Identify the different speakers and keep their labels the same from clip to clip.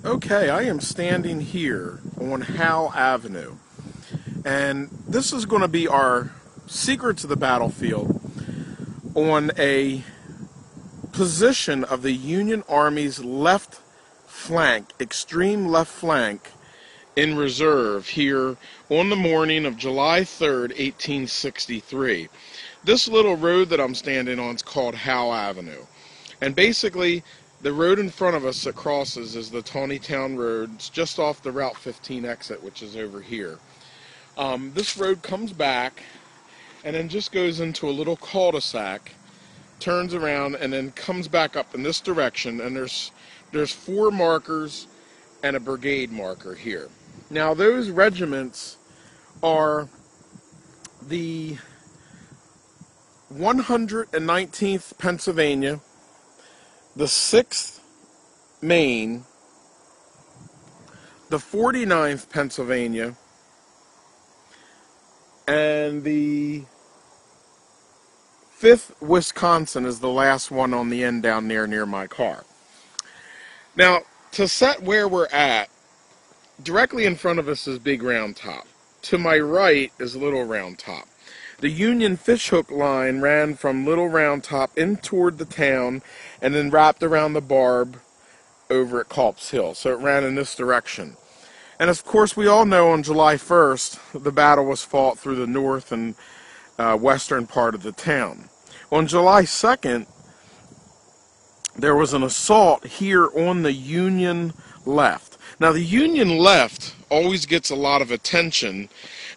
Speaker 1: Okay, I am standing here on Hal Avenue, and this is going to be our secrets of the battlefield on a position of the Union Army's left flank, extreme left flank, in reserve here on the morning of July 3rd, 1863. This little road that I'm standing on is called Hal Avenue. And basically, the road in front of us that crosses is the Tawnytown Road. It's just off the Route 15 exit, which is over here. This road comes back and then just goes into a little cul-de-sac, turns around, and then comes back up in this direction. And there's 4 markers and a brigade marker here. Now, those regiments are the 119th Pennsylvania, the 6th Maine, the 49th Pennsylvania, and the 5th Wisconsin is the last one on the end down there near my car. Now, to set where we're at, directly in front of us is Big Round Top. To my right is Little Round Top. The Union fishhook line ran from Little Round Top in toward the town and then wrapped around the barb over at Culp's Hill. So it ran in this direction. And of course, we all know on July 1st, the battle was fought through the north and western part of the town. On July 2nd, there was an assault here on the Union left. Now, the Union left always gets a lot of attention,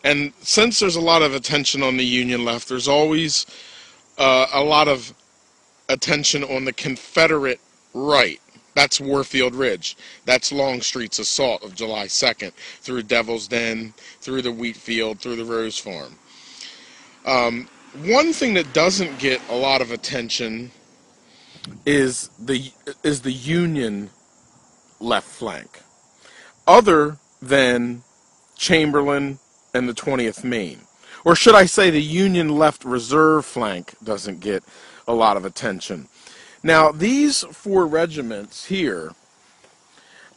Speaker 1: and since there's a lot of attention on the Union left, there's always a lot of attention on the Confederate right. That's Warfield Ridge. That's Longstreet's assault of July 2nd, through Devil's Den, through the wheat field, through the Rose Farm. One thing that doesn't get a lot of attention is the Union left flank, other than Chamberlain and the 20th Maine. Or should I say the Union left reserve flank doesn't get a lot of attention. Now, these 4 regiments here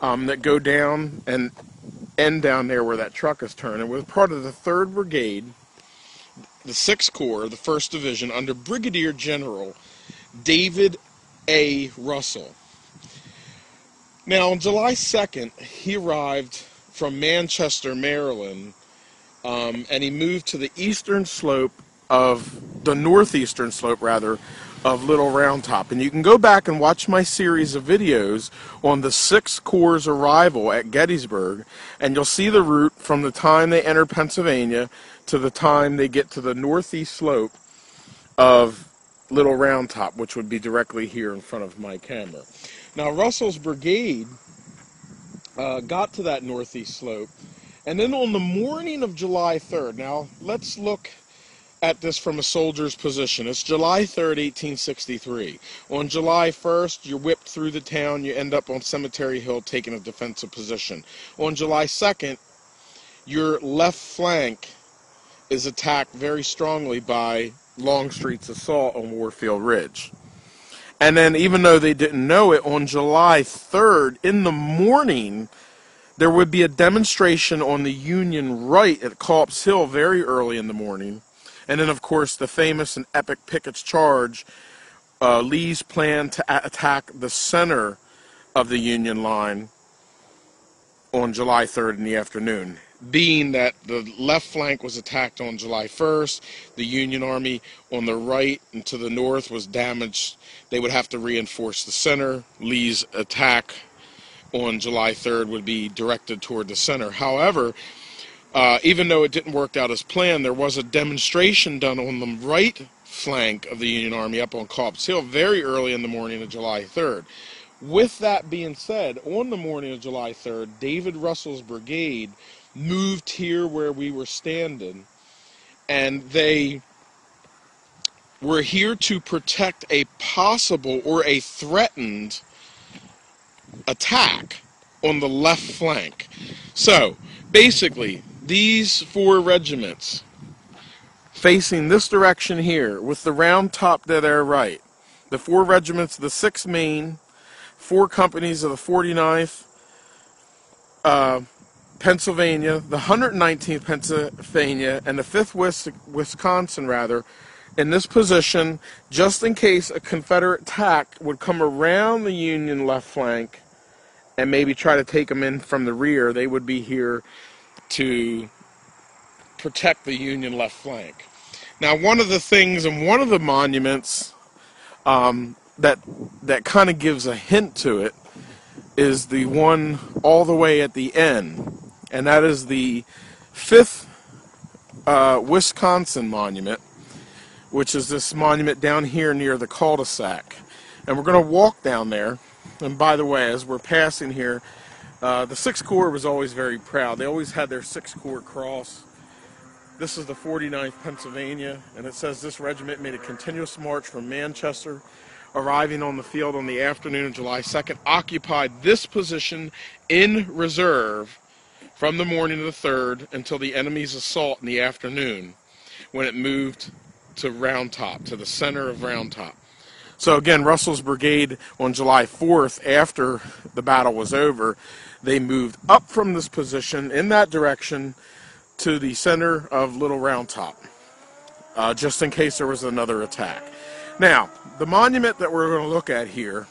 Speaker 1: that go down and end down there where that truck is turning were part of the 3rd Brigade, the 6th Corps, the 1st Division, under Brigadier General David A. Russell. Now, on July 2nd, he arrived from Manchester, Maryland, and he moved to the northeastern slope, of Little Round Top. And you can go back and watch my series of videos on the 6th Corps' arrival at Gettysburg, and you'll see the route from the time they enter Pennsylvania to the time they get to the northeast slope of Little Round Top, which would be directly here in front of my camera. Now, Russell's brigade got to that northeast slope, and then on the morning of July 3rd, now let's look at this from a soldier's position. It's July 3rd, 1863. On July 1st, you're whipped through the town, you end up on Cemetery Hill taking a defensive position. On July 2nd, your left flank is attacked very strongly by Longstreet's assault on Warfield Ridge. And then, even though they didn't know it, on July 3rd, in the morning, there would be a demonstration on the Union right at Culp's Hill very early in the morning. And then, of course, the famous and epic Pickett's Charge, Lee's plan to attack the center of the Union line on July 3rd in the afternoon. Being that the left flank was attacked on July 1st, the Union Army on the right and to the north was damaged. They would have to reinforce the center. Lee's attack on July 3rd would be directed toward the center. However, even though it didn't work out as planned, there was a demonstration done on the right flank of the Union Army up on Culp's Hill very early in the morning of July 3rd. With that being said, on the morning of July 3rd, David Russell's brigade moved here where we were standing, and they were here to protect a possible or a threatened attack on the left flank. So, basically, these 4 regiments facing this direction here with the Round Top to their right, the 4 regiments of the 6th Maine, 4 companies of the 49th, Pennsylvania, the 119th Pennsylvania, and the 5th Wisconsin, rather, in this position, just in case a Confederate attack would come around the Union left flank and maybe try to take them in from the rear. They would be here to protect the Union left flank. Now, one of the things in one of the monuments that kind of gives a hint to it is the one all the way at the end, and that is the 5th Wisconsin monument, which is this monument down here near the cul-de-sac. And we're going to walk down there. And by the way, as we're passing here, the 6th Corps was always very proud. They always had their 6th Corps cross. This is the 49th Pennsylvania, and it says this regiment made a continuous march from Manchester, arriving on the field on the afternoon of July 2nd, occupied this position in reserve from the morning of the 3rd until the enemy's assault in the afternoon, when it moved to Round Top, to the center of Round Top. So again, Russell's brigade on July 4th, after the battle was over, they moved up from this position in that direction to the center of Little Round Top, just in case there was another attack. Now, the monument that we're going to look at here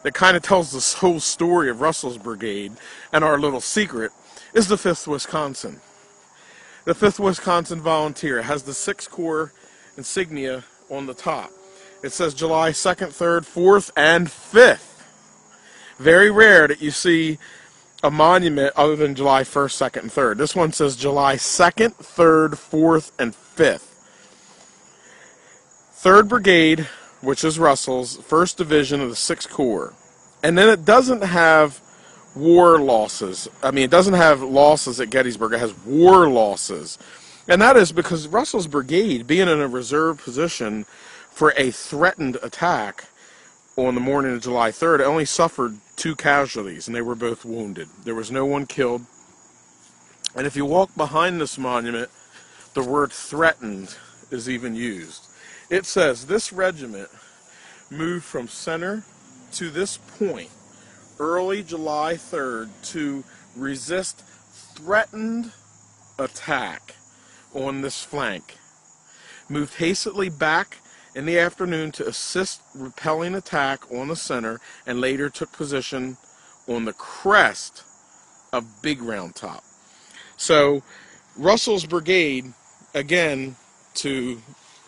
Speaker 1: that kind of tells this whole story of Russell's brigade and our little secret is the 5th Wisconsin. The 5th Wisconsin Volunteer has the 6th Corps insignia on the top. It says July 2nd, 3rd, 4th, and 5th. Very rare that you see a monument other than July 1st, 2nd, and 3rd. This one says July 2nd, 3rd, 4th, and 5th. 3rd Brigade, which is Russell's, 1st Division of the 6th Corps. And then it doesn't have war losses. I mean, it doesn't have losses at Gettysburg. It has war losses. And that is because Russell's brigade, being in a reserve position for a threatened attack on the morning of July 3rd, only suffered 2 casualties, and they were both wounded. There was no one killed. And if you walk behind this monument, the word threatened is even used. It says this regiment moved from center to this point early July 3rd to resist threatened attack on this flank. Moved hastily back in the afternoon to assist repelling attack on the center, and later took position on the crest of Big Round Top. So Russell's brigade, again, to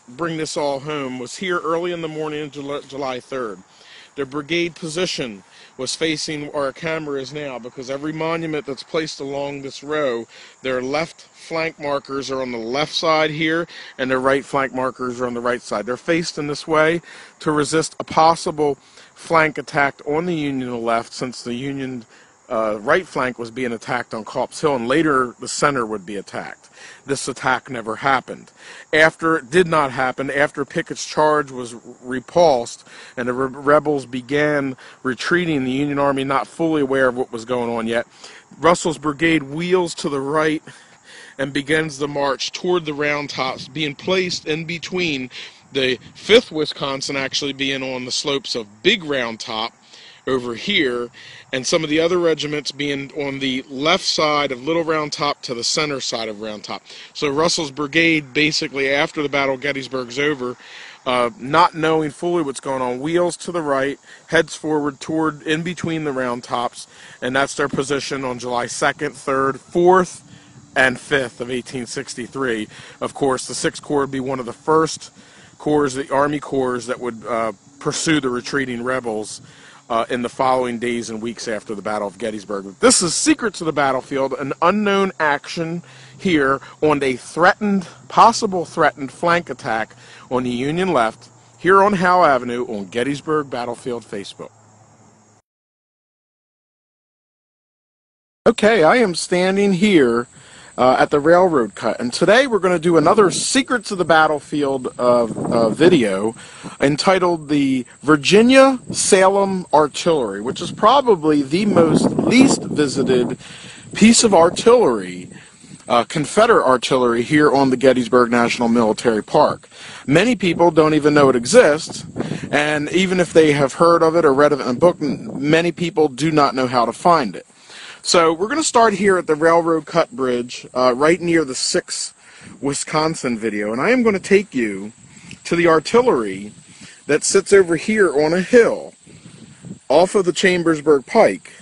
Speaker 1: bring this all home, was here early in the morning of July 3rd. Their brigade position was facing where our camera is now, because every monument that's placed along this row, their left flank markers are on the left side here, and their right flank markers are on the right side. They're faced in this way to resist a possible flank attack on the Union left, since the Union right flank was being attacked on Copp's Hill, and later the center would be attacked. This attack never happened. After it did not happen, after Pickett's charge was repulsed and the rebels began retreating, the Union Army not fully aware of what was going on yet, Russell's brigade wheels to the right and begins the march toward the Round Tops, being placed in between the 5th Wisconsin actually being on the slopes of Big Round Top over here, and some of the other regiments being on the left side of Little Round Top to the center side of Round Top. So Russell's brigade, basically after the Battle of Gettysburg's over, not knowing fully what's going on, wheels to the right, heads forward toward in between the Round Tops, and that's their position on July 2nd, 3rd, 4th, and 5th of 1863. Of course, the 6th Corps would be one of the first corps, the Army Corps, that would pursue the retreating rebels in the following days and weeks after the Battle of Gettysburg. This is Secrets of the Battlefield, an unknown action here on a possible threatened flank attack on the Union left, here on Hal Avenue on Gettysburg Battlefield Facebook. Okay, I am standing here at the railroad cut, and today we're going to do another Secrets of the Battlefield video entitled the Virginia Salem Artillery, which is probably the least visited piece of artillery, Confederate artillery, here on the Gettysburg National Military Park. Many people don't even know it exists, and even if they have heard of it or read of it in a book, many people do not know how to find it. So we're going to start here at the railroad cut bridge, right near the 6 Wisconsin video, and I am going to take you to the artillery that sits over here on a hill off of the Chambersburg Pike,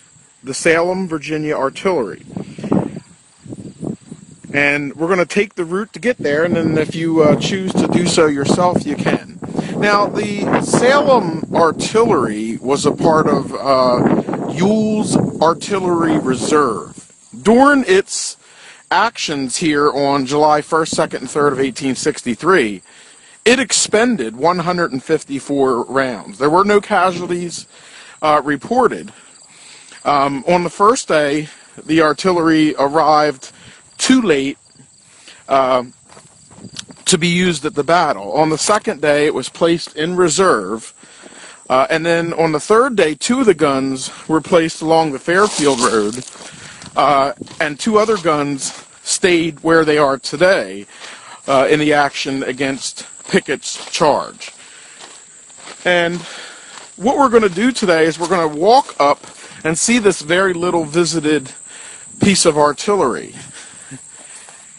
Speaker 1: the Salem, Virginia Artillery. And we're going to take the route to get there, and then if you choose to do so yourself, you can. Now, the Salem Artillery was a part of Ewell's Artillery Reserve. During its actions here on July 1st, 2nd, and 3rd of 1863, it expended 154 rounds. There were no casualties reported. On the first day, the artillery arrived too late to be used at the battle. On the second day, it was placed in reserve, and then on the third day, 2 of the guns were placed along the Fairfield Road, and 2 other guns stayed where they are today in the action against Pickett's charge. And what we're going to do today is we're going to walk up and see this very little visited piece of artillery.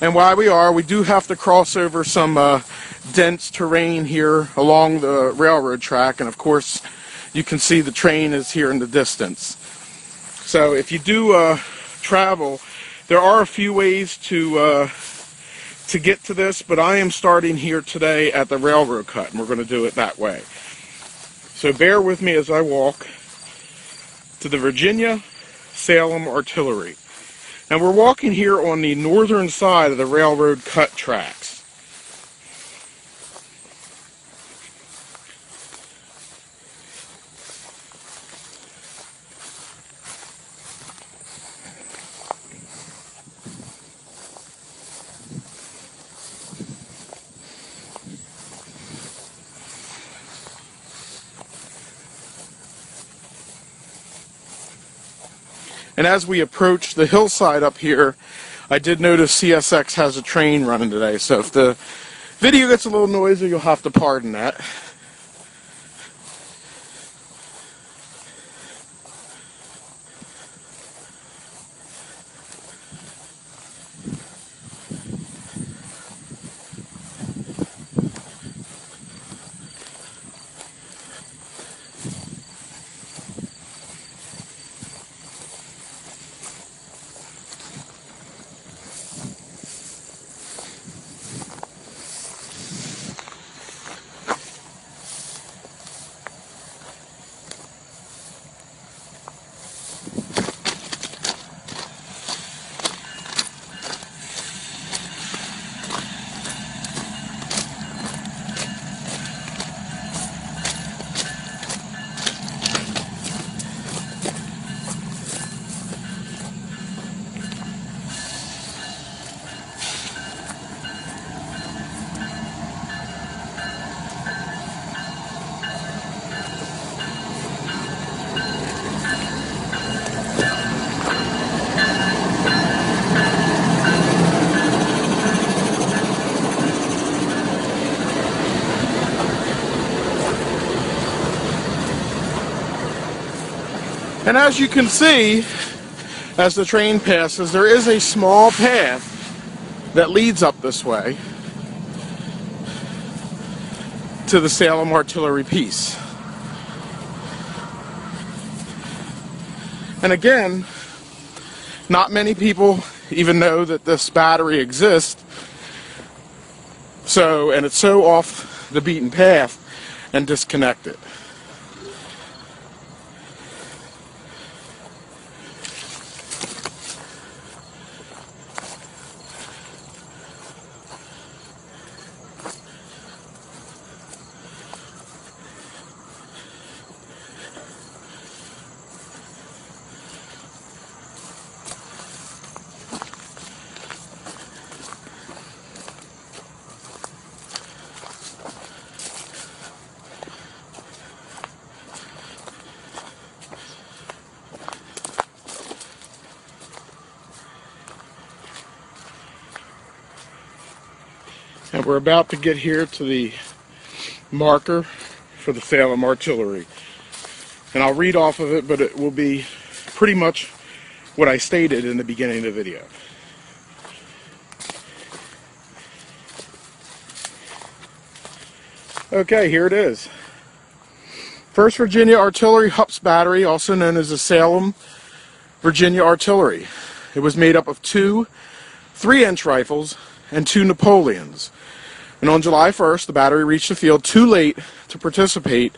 Speaker 1: And while we do have to cross over some dense terrain here along the railroad track, and of course you can see the train is here in the distance. So if you do travel, there are a few ways to get to this, but I am starting here today at the railroad cut, and we're going to do it that way. So bear with me as I walk to the Virginia Salem Artillery. And we're walking here on the northern side of the railroad cut tracks. And as we approach the hillside up here, I did notice CSX has a train running today, so if the video gets a little noisy, you'll have to pardon that. And as you can see, as the train passes, there is a small path that leads up this way to the Salem Artillery piece. And again, not many people even know that this battery exists. And it's so off the beaten path and disconnected. And we're about to get here to the marker for the Salem Artillery. And I'll read off of it, but it will be pretty much what I stated in the beginning of the video. Okay, here it is. 1st Virginia Artillery Hups Battery, also known as the Salem Virginia Artillery. It was made up of 2 3-inch rifles and 2 Napoleons. And on July 1st, the battery reached the field too late to participate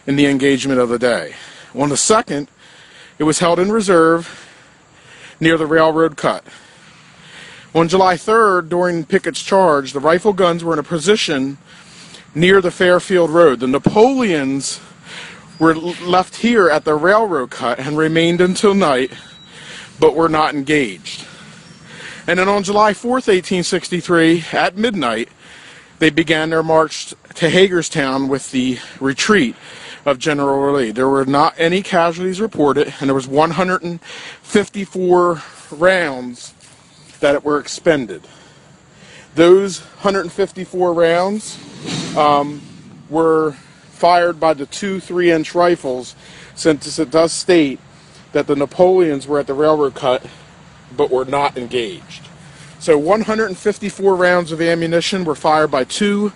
Speaker 1: in the engagement of the day. On the 2nd, it was held in reserve near the railroad cut. On July 3rd, during Pickett's charge, the rifle guns were in a position near the Fairfield Road. The Napoleons were left here at the railroad cut and remained until night, but were not engaged. And then on July 4th, 1863, at midnight, they began their march to Hagerstown with the retreat of General Lee. There were not any casualties reported, and there was 154 rounds that were expended. Those 154 rounds were fired by the 2 3-inch rifles, since it does state that the Napoleons were at the railroad cut but were not engaged. So 154 rounds of ammunition were fired by 2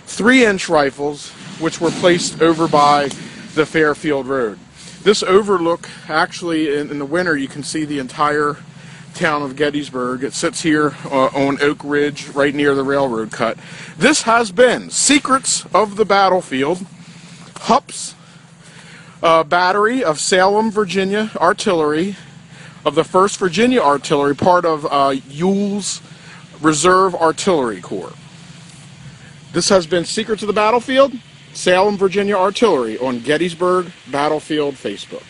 Speaker 1: 3-inch rifles, which were placed over by the Fairfield Road. This overlook, actually, in the winter, you can see the entire town of Gettysburg. It sits here on Oak Ridge, right near the railroad cut. This has been Secrets of the Battlefield, Hups Battery of Salem, Virginia Artillery, of the 1st Virginia Artillery, part of Ewell's Reserve Artillery Corps. This has been Secrets of the Battlefield, Salem, Virginia Artillery on Gettysburg Battlefield Facebook.